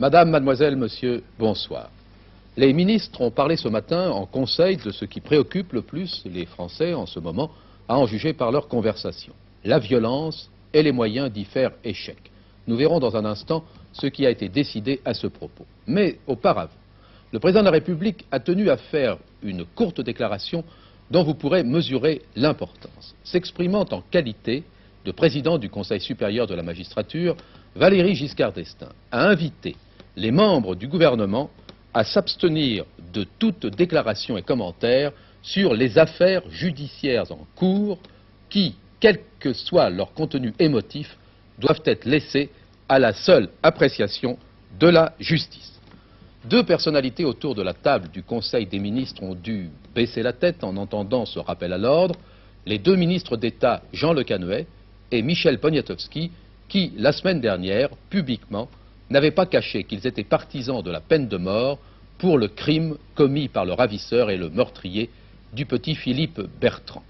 Madame, mademoiselle, monsieur, bonsoir. Les ministres ont parlé ce matin en conseil de ce qui préoccupe le plus les Français en ce moment, à en juger par leur conversation. La violence et les moyens d'y faire échec. Nous verrons dans un instant ce qui a été décidé à ce propos. Mais auparavant, le président de la République a tenu à faire une courte déclaration dont vous pourrez mesurer l'importance. S'exprimant en qualité de président du Conseil supérieur de la magistrature, Valéry Giscard d'Estaing a invité les membres du gouvernement à s'abstenir de toute déclaration et commentaire sur les affaires judiciaires en cours qui, quel que soit leur contenu émotif, doivent être laissés à la seule appréciation de la justice. Deux personnalités autour de la table du Conseil des ministres ont dû baisser la tête en entendant ce rappel à l'ordre, les deux ministres d'État Jean Le Canuet et Michel Poniatowski, qui, la semaine dernière, publiquement, n'avaient pas caché qu'ils étaient partisans de la peine de mort pour le crime commis par le ravisseur et le meurtrier du petit Philippe Bertrand.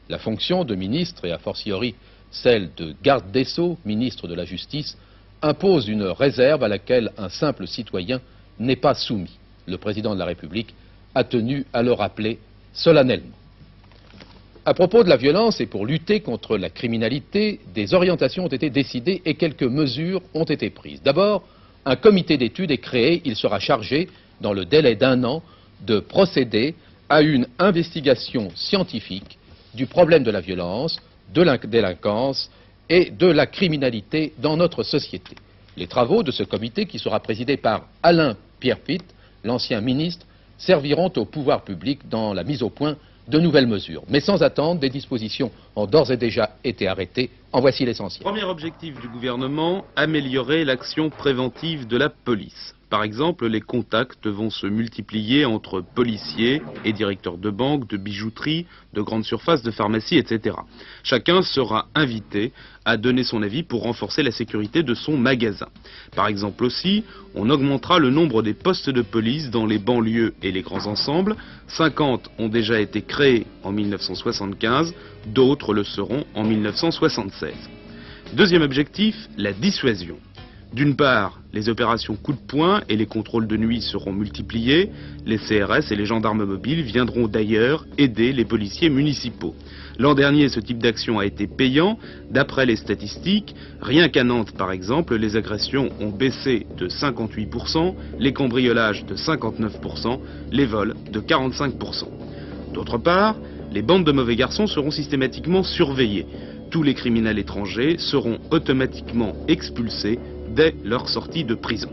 La fonction de ministre, et a fortiori celle de garde des Sceaux, ministre de la Justice, impose une réserve à laquelle un simple citoyen n'est pas soumis. Le président de la République a tenu à le rappeler solennellement. À propos de la violence et pour lutter contre la criminalité, des orientations ont été décidées et quelques mesures ont été prises. D'abord, un comité d'études est créé. Il sera chargé, dans le délai d'1 an, de procéder à une investigation scientifique du problème de la violence, de la délinquance et de la criminalité dans notre société. Les travaux de ce comité, qui sera présidé par Alain Pierrefitte, l'ancien ministre, serviront au pouvoir public dans la mise au point de nouvelles mesures. Mais sans attendre, des dispositions ont d'ores et déjà été arrêtées. En voici l'essentiel. Premier objectif du gouvernement, améliorer l'action préventive de la police. Par exemple, les contacts vont se multiplier entre policiers et directeurs de banques, de bijouterie, de grandes surfaces, de pharmacies, etc. Chacun sera invité à donner son avis pour renforcer la sécurité de son magasin. Par exemple aussi, on augmentera le nombre des postes de police dans les banlieues et les grands ensembles. 50 ont déjà été créés en 1975, d'autres le seront en 1976. Deuxième objectif, la dissuasion. D'une part, les opérations coup de poing et les contrôles de nuit seront multipliés. Les CRS et les gendarmes mobiles viendront d'ailleurs aider les policiers municipaux. L'an dernier, ce type d'action a été payant. D'après les statistiques, rien qu'à Nantes par exemple, les agressions ont baissé de 58%, les cambriolages de 59%, les vols de 45%. D'autre part, les bandes de mauvais garçons seront systématiquement surveillées. Tous les criminels étrangers seront automatiquement expulsés dès leur sortie de prison.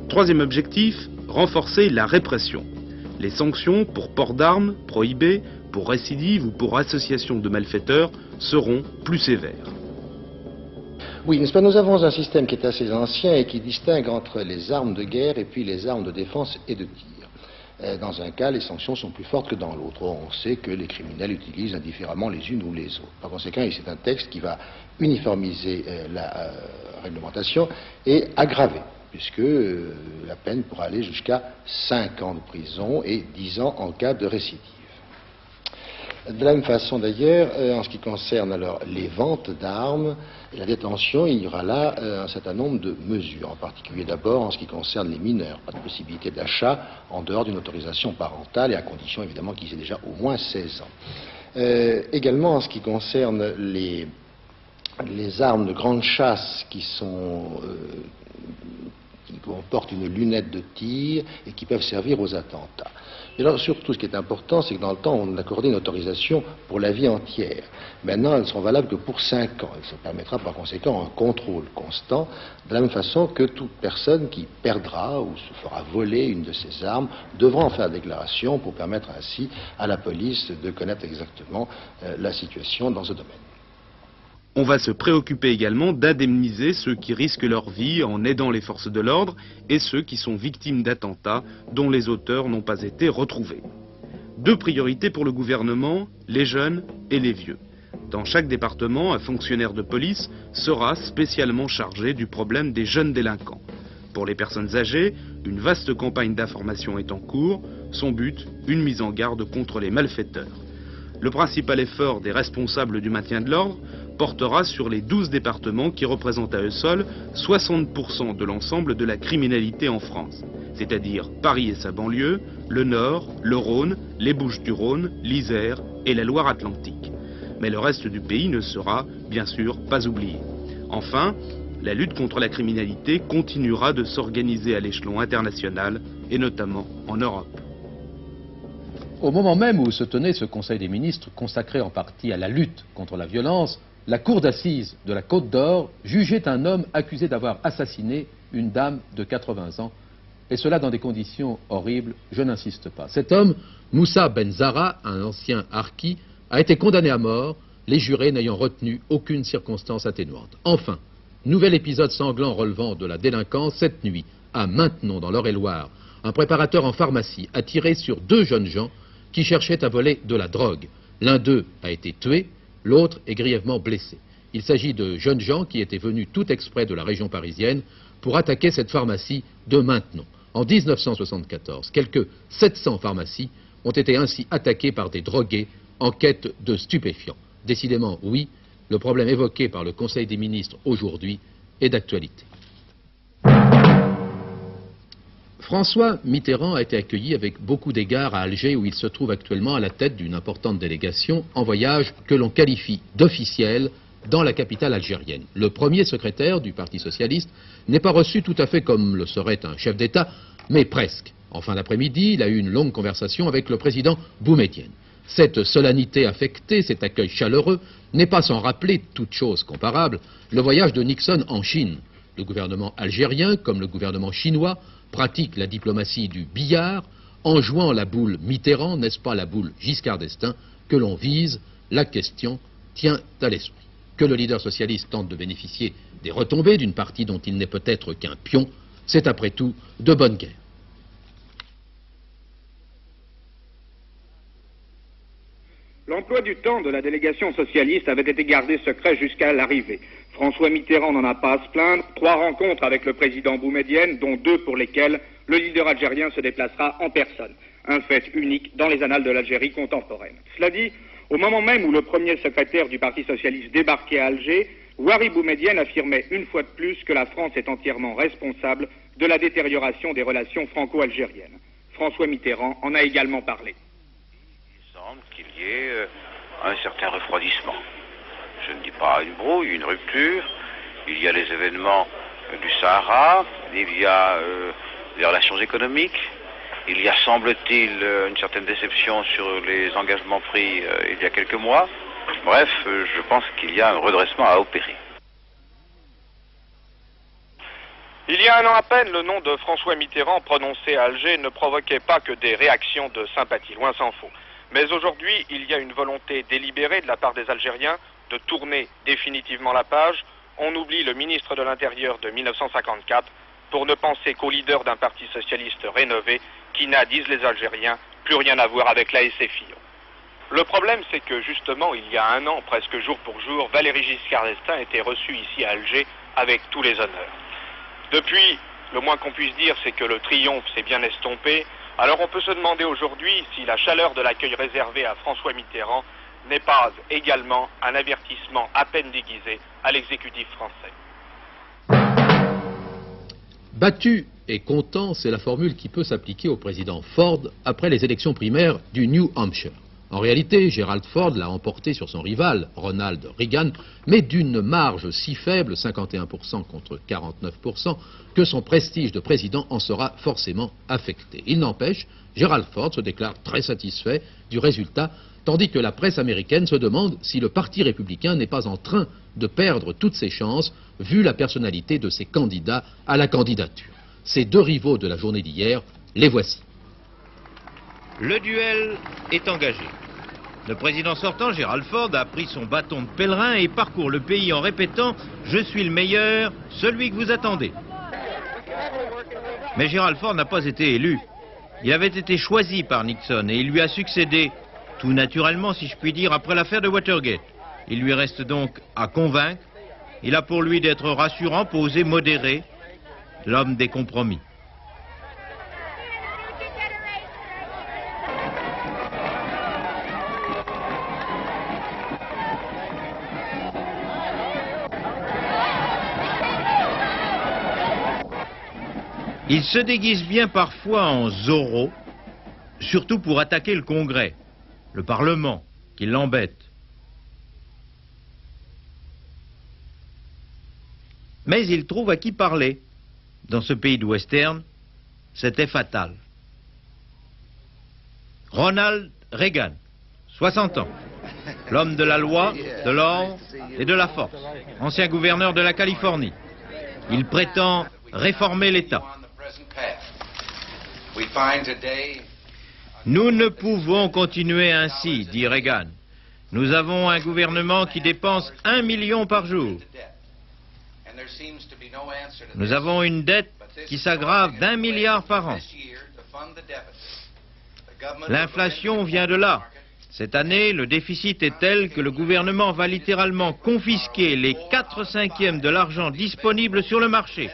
Troisième objectif, renforcer la répression. Les sanctions pour port d'armes prohibées, pour récidive ou pour association de malfaiteurs seront plus sévères. Oui, n'est-ce pas, nous avons un système qui est assez ancien et qui distingue entre les armes de guerre et puis les armes de défense et de tir. Dans un cas, les sanctions sont plus fortes que dans l'autre. On sait que les criminels utilisent indifféremment les unes ou les autres. Par conséquent, c'est un texte qui va uniformiser la réglementation et aggraver, puisque la peine pourra aller jusqu'à 5 ans de prison et 10 ans en cas de récidive. De la même façon d'ailleurs, en ce qui concerne alors les ventes d'armes et la détention, il y aura là un certain nombre de mesures, en particulier d'abord en ce qui concerne les mineurs. Pas de possibilité d'achat en dehors d'une autorisation parentale et à condition évidemment qu'ils aient déjà au moins 16 ans. Également en ce qui concerne les armes de grande chasse qui comportent une lunette de tir et qui peuvent servir aux attentats. Et alors, surtout, ce qui est important, c'est que dans le temps, on accordait une autorisation pour la vie entière. Maintenant, elles sont valables que pour 5 ans. Et ça permettra par conséquent un contrôle constant, de la même façon que toute personne qui perdra ou se fera voler une de ces armes devra en faire déclaration pour permettre ainsi à la police de connaître exactement la situation dans ce domaine. On va se préoccuper également d'indemniser ceux qui risquent leur vie en aidant les forces de l'ordre et ceux qui sont victimes d'attentats dont les auteurs n'ont pas été retrouvés. Deux priorités pour le gouvernement, les jeunes et les vieux. Dans chaque département, un fonctionnaire de police sera spécialement chargé du problème des jeunes délinquants. Pour les personnes âgées, une vaste campagne d'information est en cours. Son but, une mise en garde contre les malfaiteurs. Le principal effort des responsables du maintien de l'ordre portera sur les 12 départements qui représentent à eux seuls 60% de l'ensemble de la criminalité en France, c'est-à-dire Paris et sa banlieue, le Nord, le Rhône, les Bouches-du-Rhône, l'Isère et la Loire-Atlantique. Mais le reste du pays ne sera, bien sûr, pas oublié. Enfin, la lutte contre la criminalité continuera de s'organiser à l'échelon international et notamment en Europe. Au moment même où se tenait ce Conseil des ministres consacré en partie à la lutte contre la violence, la cour d'assises de la Côte d'Or jugeait un homme accusé d'avoir assassiné une dame de 80 ans, et cela dans des conditions horribles, je n'insiste pas. Cet homme, Moussa Benzara, un ancien harki, a été condamné à mort, les jurés n'ayant retenu aucune circonstance atténuante. Enfin, nouvel épisode sanglant relevant de la délinquance, cette nuit, à Maintenon, dans l'Eure-et-Loire, un préparateur en pharmacie a tiré sur 2 jeunes gens qui cherchaient à voler de la drogue. L'un d'eux a été tué, l'autre est grièvement blessé. Il s'agit de jeunes gens qui étaient venus tout exprès de la région parisienne pour attaquer cette pharmacie de Maintenon. En 1974, quelques 700 pharmacies ont été ainsi attaquées par des drogués en quête de stupéfiants. Décidément, oui, le problème évoqué par le Conseil des ministres aujourd'hui est d'actualité. François Mitterrand a été accueilli avec beaucoup d'égards à Alger, où il se trouve actuellement à la tête d'une importante délégation en voyage que l'on qualifie d'officiel dans la capitale algérienne. Le premier secrétaire du Parti socialiste n'est pas reçu tout à fait comme le serait un chef d'État, mais presque. En fin d'après-midi, il a eu une longue conversation avec le président Boumedienne. Cette solennité affectée, cet accueil chaleureux, n'est pas sans rappeler, toute chose comparable, le voyage de Nixon en Chine. Le gouvernement algérien, comme le gouvernement chinois, pratique la diplomatie du billard en jouant la boule Mitterrand, n'est-ce pas la boule Giscard d'Estaing, que l'on vise. La question tient à l'esprit. Que le leader socialiste tente de bénéficier des retombées d'une partie dont il n'est peut-être qu'un pion, c'est après tout de bonne guerre. L'emploi du temps de la délégation socialiste avait été gardé secret jusqu'à l'arrivée. François Mitterrand n'en a pas à se plaindre. 3 rencontres avec le président Boumedienne, dont 2 pour lesquelles le leader algérien se déplacera en personne. Un fait unique dans les annales de l'Algérie contemporaine. Cela dit, au moment même où le premier secrétaire du Parti socialiste débarquait à Alger, Houari Boumedienne affirmait une fois de plus que la France est entièrement responsable de la détérioration des relations franco-algériennes. François Mitterrand en a également parlé. Il semble qu'il y ait un certain refroidissement. Je ne dis pas une brouille, une rupture. Il y a les événements du Sahara, il y a les relations économiques, il y a, semble-t-il, une certaine déception sur les engagements pris il y a quelques mois. Bref, je pense qu'il y a un redressement à opérer. Il y a un an à peine, le nom de François Mitterrand prononcé à Alger ne provoquait pas que des réactions de sympathie, loin s'en faut. Mais aujourd'hui, il y a une volonté délibérée de la part des Algériens de tourner définitivement la page. On oublie le ministre de l'Intérieur de 1954 pour ne penser qu'au leader d'un parti socialiste rénové qui n'a, disent les Algériens, plus rien à voir avec la SFI. Le problème, c'est que justement, il y a un an, presque jour pour jour, Valéry Giscard d'Estaing était reçu ici à Alger avec tous les honneurs. Depuis, le moins qu'on puisse dire, c'est que le triomphe s'est bien estompé. Alors on peut se demander aujourd'hui si la chaleur de l'accueil réservé à François Mitterrand n'est pas également un avertissement à peine déguisé à l'exécutif français. Battu et content, c'est la formule qui peut s'appliquer au président Ford après les élections primaires du New Hampshire. En réalité, Gerald Ford l'a emporté sur son rival, Ronald Reagan, mais d'une marge si faible, 51% contre 49%, que son prestige de président en sera forcément affecté. Il n'empêche, Gerald Ford se déclare très satisfait du résultat, tandis que la presse américaine se demande si le Parti républicain n'est pas en train de perdre toutes ses chances, vu la personnalité de ses candidats à la candidature. Ces 2 rivaux de la journée d'hier, les voici. Le duel est engagé. Le président sortant, Gerald Ford, a pris son bâton de pèlerin et parcourt le pays en répétant « Je suis le meilleur, celui que vous attendez ». Mais Gerald Ford n'a pas été élu. Il avait été choisi par Nixon et il lui a succédé, tout naturellement si je puis dire, après l'affaire de Watergate. Il lui reste donc à convaincre. Il a pour lui d'être rassurant, posé, modéré, l'homme des compromis. Il se déguise bien parfois en Zorro, surtout pour attaquer le Congrès, le Parlement, qui l'embête. Mais il trouve à qui parler. Dans ce pays de western, c'était fatal. Ronald Reagan, 60 ans, l'homme de la loi, de l'ordre et de la force, ancien gouverneur de la Californie. Il prétend réformer l'État. Nous ne pouvons continuer ainsi, dit Reagan. Nous avons un gouvernement qui dépense 1 million par jour. Nous avons une dette qui s'aggrave d'1 milliard par an. L'inflation vient de là. Cette année, le déficit est tel que le gouvernement va littéralement confisquer les 4/5 de l'argent disponible sur le marché.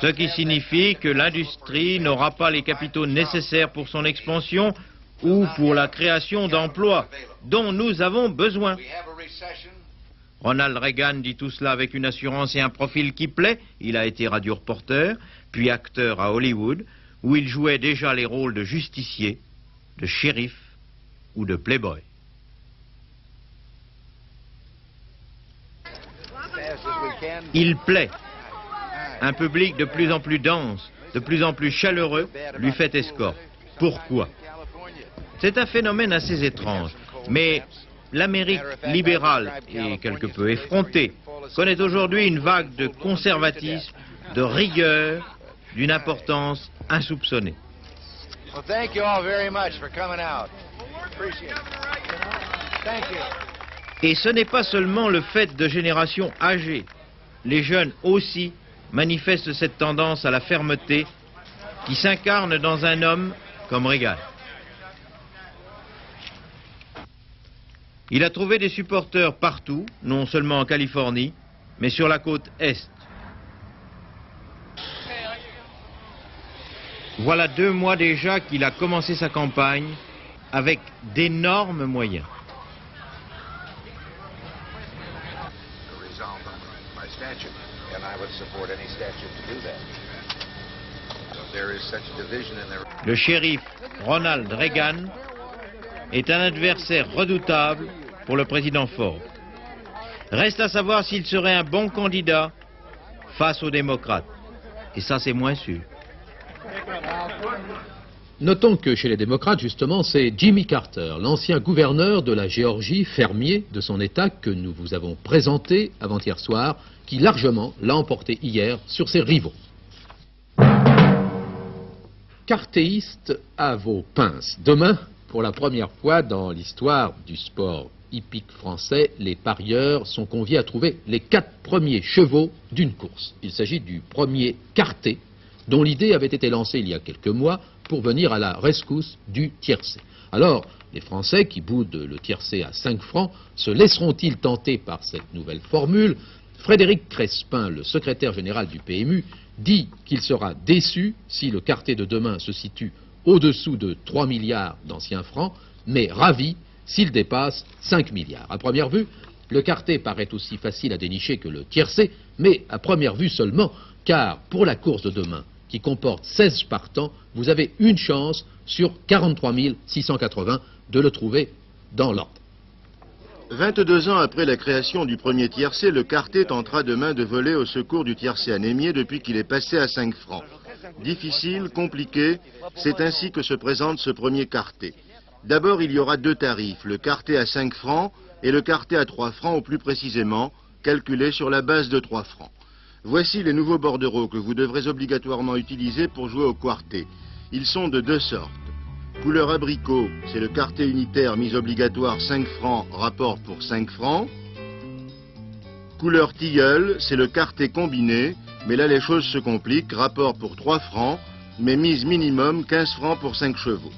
Ce qui signifie que l'industrie n'aura pas les capitaux nécessaires pour son expansion ou pour la création d'emplois dont nous avons besoin. Ronald Reagan dit tout cela avec une assurance et un profil qui plaît. Il a été radioreporter, puis acteur à Hollywood, où il jouait déjà les rôles de justicier, de shérif ou de playboy. Il plaît. Un public de plus en plus dense, de plus en plus chaleureux, lui fait escorte. Pourquoi? C'est un phénomène assez étrange, mais l'Amérique libérale et quelque peu effrontée connaît aujourd'hui une vague de conservatisme, de rigueur, d'une importance insoupçonnée. Et ce n'est pas seulement le fait de générations âgées. Les jeunes aussi manifestent cette tendance à la fermeté qui s'incarne dans un homme comme Reagan. Il a trouvé des supporters partout, non seulement en Californie, mais sur la côte Est. Voilà 2 mois déjà qu'il a commencé sa campagne avec d'énormes moyens. Le shérif Ronald Reagan est un adversaire redoutable pour le président Ford. Reste à savoir s'il serait un bon candidat face aux démocrates. Et ça, c'est moins sûr. Notons que chez les démocrates, justement, c'est Jimmy Carter, l'ancien gouverneur de la Géorgie, fermier de son État, que nous vous avons présenté avant-hier soir, qui largement l'a emporté hier sur ses rivaux. Cartéiste à vos pinces. Demain, pour la première fois dans l'histoire du sport hippique français, les parieurs sont conviés à trouver les 4 premiers chevaux d'une course. Il s'agit du premier quarté, dont l'idée avait été lancée il y a quelques mois pour venir à la rescousse du tiercé. Alors, les Français qui boudent le tiercé à 5 francs, se laisseront-ils tenter par cette nouvelle formule? Frédéric Crespin, le secrétaire général du PMU, dit qu'il sera déçu si le quarté de demain se situe au-dessous de 3 milliards d'anciens francs, mais ravi s'il dépasse 5 milliards. À première vue, le quarté paraît aussi facile à dénicher que le tiercé, mais à première vue seulement, car pour la course de demain, qui comporte 16 partants, vous avez une chance sur 43 680 de le trouver dans l'ordre. 22 ans après la création du premier tiercé, le quarté tentera demain de voler au secours du tiercé anémié depuis qu'il est passé à 5 francs. Difficile, compliqué, c'est ainsi que se présente ce premier quarté. D'abord, il y aura 2 tarifs, le quarté à 5 francs et le quarté à 3 francs au plus précisément, calculé sur la base de 3 francs. Voici les nouveaux bordereaux que vous devrez obligatoirement utiliser pour jouer au quarté. Ils sont de 2 sortes. Couleur abricot, c'est le quarté unitaire mise obligatoire 5 francs, rapport pour 5 francs. Couleur tilleul, c'est le quarté combiné, mais là les choses se compliquent, rapport pour 3 francs, mais mise minimum 15 francs pour 5 chevaux.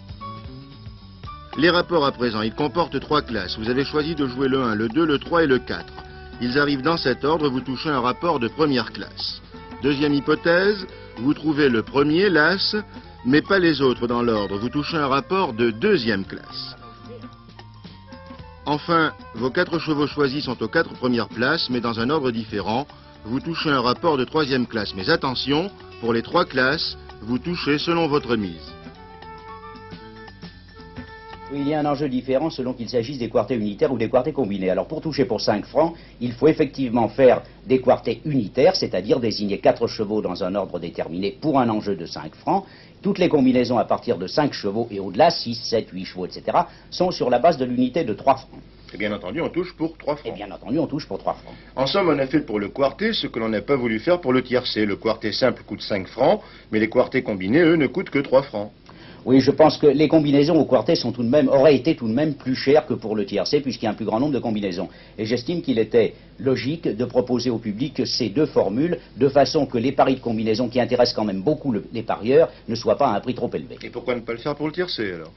Les rapports à présent, ils comportent 3 classes. Vous avez choisi de jouer le 1, le 2, le 3 et le 4. Ils arrivent dans cet ordre, vous touchez un rapport de première classe. Deuxième hypothèse, vous trouvez le premier, l'as, mais pas les autres dans l'ordre. Vous touchez un rapport de deuxième classe. Enfin, vos 4 chevaux choisis sont aux 4 premières places, mais dans un ordre différent. vous touchez un rapport de 3e classe. Mais attention, pour les 3 classes, vous touchez selon votre mise. Oui, il y a un enjeu différent selon qu'il s'agisse des quartets unitaires ou des quartets combinés. Alors pour toucher pour 5 francs, il faut effectivement faire des quartets unitaires, c'est-à-dire désigner 4 chevaux dans un ordre déterminé pour un enjeu de 5 francs. Toutes les combinaisons à partir de 5 chevaux et au-delà, 6, 7, 8 chevaux, etc., sont sur la base de l'unité de 3 francs. Et bien entendu, on touche pour 3 francs. Et bien entendu, on touche pour 3 francs. En somme, on a fait pour le quartet ce que l'on n'a pas voulu faire pour le tiercé. Le quartet simple coûte 5 francs, mais les quartets combinés, eux, ne coûtent que 3 francs. Oui, je pense que les combinaisons au quartet sont tout de même, auraient été tout de même plus chères que pour le tiercé, puisqu'il y a un plus grand nombre de combinaisons. Et j'estime qu'il était logique de proposer au public ces 2 formules, de façon que les paris de combinaison, qui intéressent quand même beaucoup les parieurs, ne soient pas à un prix trop élevé. Et pourquoi ne pas le faire pour le tiercé, alors?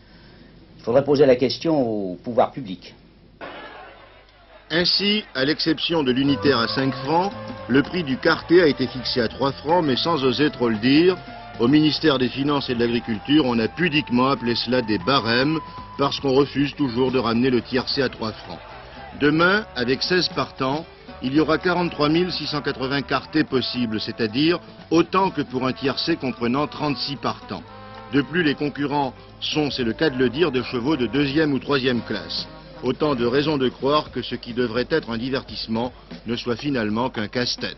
Il faudrait poser la question au pouvoir public. Ainsi, à l'exception de l'unitaire à 5 francs, le prix du quartet a été fixé à 3 francs, mais sans oser trop le dire. Au ministère des Finances et de l'Agriculture, on a pudiquement appelé cela des barèmes, parce qu'on refuse toujours de ramener le tiercé à 3 francs. Demain, avec 16 partants, il y aura 43 680 quartets possibles, c'est-à-dire autant que pour un tiercé comprenant 36 partants. De plus, les concurrents sont, c'est le cas de le dire, de chevaux de 2e ou 3e classe. Autant de raisons de croire que ce qui devrait être un divertissement ne soit finalement qu'un casse-tête.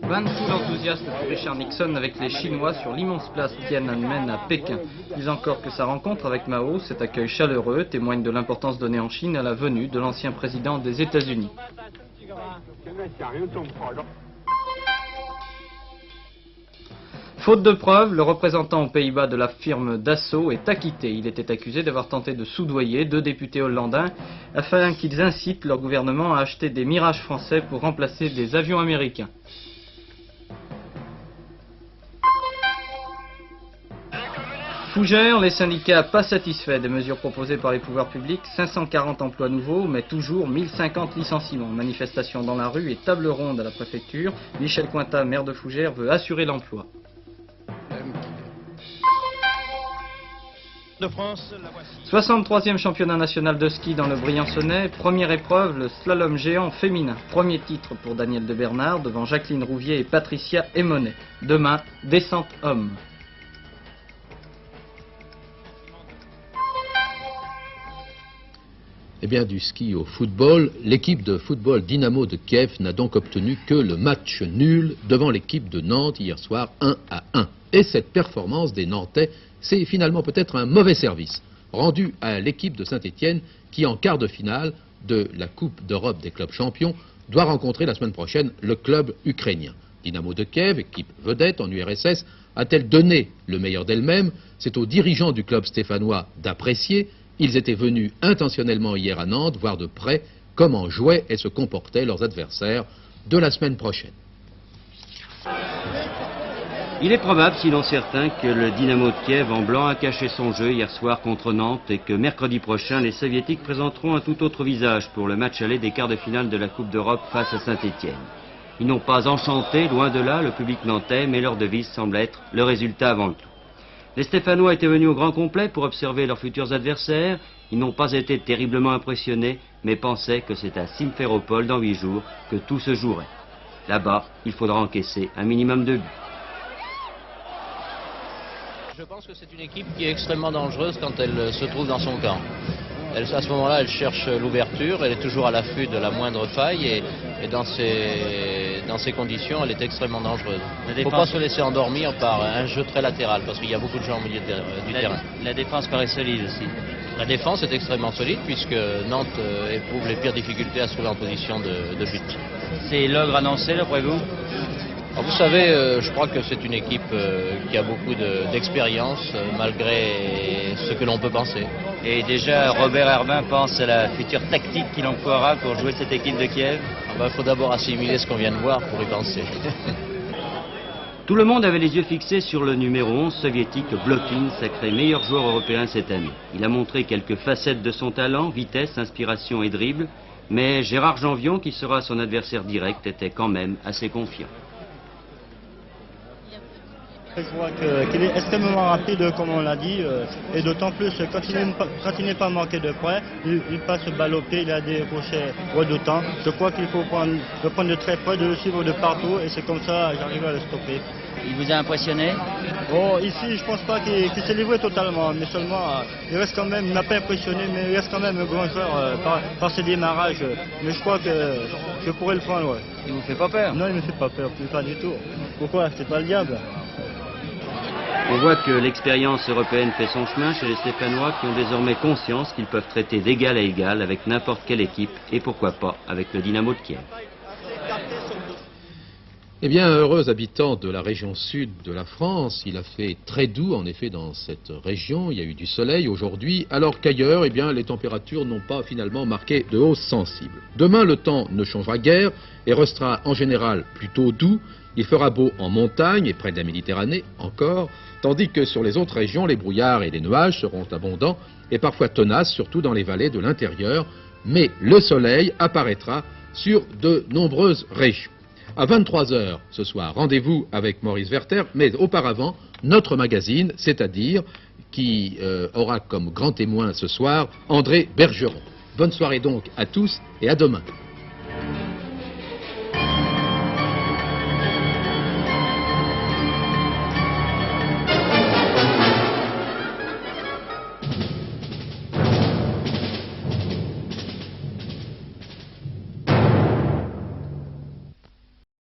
Van foule enthousiaste pour Richard Nixon avec les Chinois sur l'immense place Tiananmen à Pékin. Plus encore que sa rencontre avec Mao, cet accueil chaleureux témoigne de l'importance donnée en Chine à la venue de l'ancien président des États-Unis. Faute de preuves, le représentant aux Pays-Bas de la firme Dassault est acquitté. Il était accusé d'avoir tenté de soudoyer 2 députés hollandais afin qu'ils incitent leur gouvernement à acheter des Mirage français pour remplacer des avions américains. Fougères, les syndicats pas satisfaits des mesures proposées par les pouvoirs publics, 540 emplois nouveaux, mais toujours 1050 licenciements. Manifestation dans la rue et table ronde à la préfecture. Michel Cointat, maire de Fougères, veut assurer l'emploi. De France, la voici. 63e championnat national de ski dans le Briançonnais. Première épreuve, le slalom géant féminin. Premier titre pour Danielle de Bernard devant Jacqueline Rouvier et Patricia Emonet. Demain, descente homme. Eh bien, du ski au football, l'équipe de football Dynamo de Kiev n'a donc obtenu que le match nul devant l'équipe de Nantes hier soir 1-1. Et cette performance des Nantais, c'est finalement peut-être un mauvais service rendu à l'équipe de Saint-Étienne qui, en quart de finale de la Coupe d'Europe des clubs champions, doit rencontrer la semaine prochaine le club ukrainien. Dynamo de Kiev, équipe vedette en URSS, a-t-elle donné le meilleur d'elle-même? C'est aux dirigeants du club stéphanois d'apprécier. Ils étaient venus intentionnellement hier à Nantes voir de près comment jouaient et se comportaient leurs adversaires de la semaine prochaine. Il est probable, sinon certain, que le Dynamo de Kiev en blanc a caché son jeu hier soir contre Nantes et que mercredi prochain, les Soviétiques présenteront un tout autre visage pour le match aller des quarts de finale de la Coupe d'Europe face à Saint-Étienne. Ils n'ont pas enchanté, loin de là, le public nantais, mais leur devise semble être le résultat avant le tout. Les Stéphanois étaient venus au grand complet pour observer leurs futurs adversaires. Ils n'ont pas été terriblement impressionnés, mais pensaient que c'est à Simferopol dans 8 jours que tout se jouerait. Là-bas, il faudra encaisser un minimum de buts. Je pense que c'est une équipe qui est extrêmement dangereuse quand elle se trouve dans son camp. À ce moment-là, elle cherche l'ouverture, elle est toujours à l'affût de la moindre faille et dans ces conditions, elle est extrêmement dangereuse. Il ne faut pas se laisser endormir par un jeu très latéral parce qu'il y a beaucoup de gens au milieu du terrain. La défense paraît solide aussi. La défense est extrêmement solide puisque Nantes éprouve les pires difficultés à se trouver en position de but. C'est l'ogre annoncé, d'après vous? Alors vous savez, je crois que c'est une équipe qui a beaucoup d'expérience malgré ce que l'on peut penser. Et déjà, Robert Herbin pense à la future tactique qu'il emploiera pour jouer cette équipe de Kiev? Il faut d'abord assimiler ce qu'on vient de voir pour y penser. Tout le monde avait les yeux fixés sur le numéro 11 soviétique, Blokin, sacré meilleur joueur européen cette année. Il a montré quelques facettes de son talent, vitesse, inspiration et dribble, mais Gérard Janvion, qui sera son adversaire direct, était quand même assez confiant. Je vois qu'il est extrêmement rapide, comme on l'a dit, et d'autant plus quand il n'est pas manqué de points, il passe balle au pied, il a des crochets redoutants. Je crois qu'il faut le prendre de très près, de le suivre de partout, et c'est comme ça j'arrive à le stopper. Il vous a impressionné? Oh, ici, je pense pas qu'il s'est livré totalement, mais seulement, il reste quand même, il m'a pas impressionné, mais il reste quand même un grand joueur par ses démarrages. Mais je crois que je pourrais le prendre, ouais. Il vous fait pas peur? Non, il me fait pas peur, pas du tout. Pourquoi? C'est pas le diable. On voit que l'expérience européenne fait son chemin chez les Stéphanois qui ont désormais conscience qu'ils peuvent traiter d'égal à égal avec n'importe quelle équipe et pourquoi pas avec le Dynamo de Kiev. Eh bien, heureux habitants de la région sud de la France, il a fait très doux en effet dans cette région, il y a eu du soleil aujourd'hui, alors qu'ailleurs, eh bien, les températures n'ont pas finalement marqué de hausse sensible. Demain, le temps ne changera guère et restera en général plutôt doux. Il fera beau en montagne et près de la Méditerranée encore, tandis que sur les autres régions, les brouillards et les nuages seront abondants et parfois tenaces, surtout dans les vallées de l'intérieur. Mais le soleil apparaîtra sur de nombreuses régions. À 23h ce soir, rendez-vous avec Maurice Werther, mais auparavant, notre magazine, c'est-à-dire qui aura comme grand témoin ce soir André Bergeron. Bonne soirée donc à tous et à demain.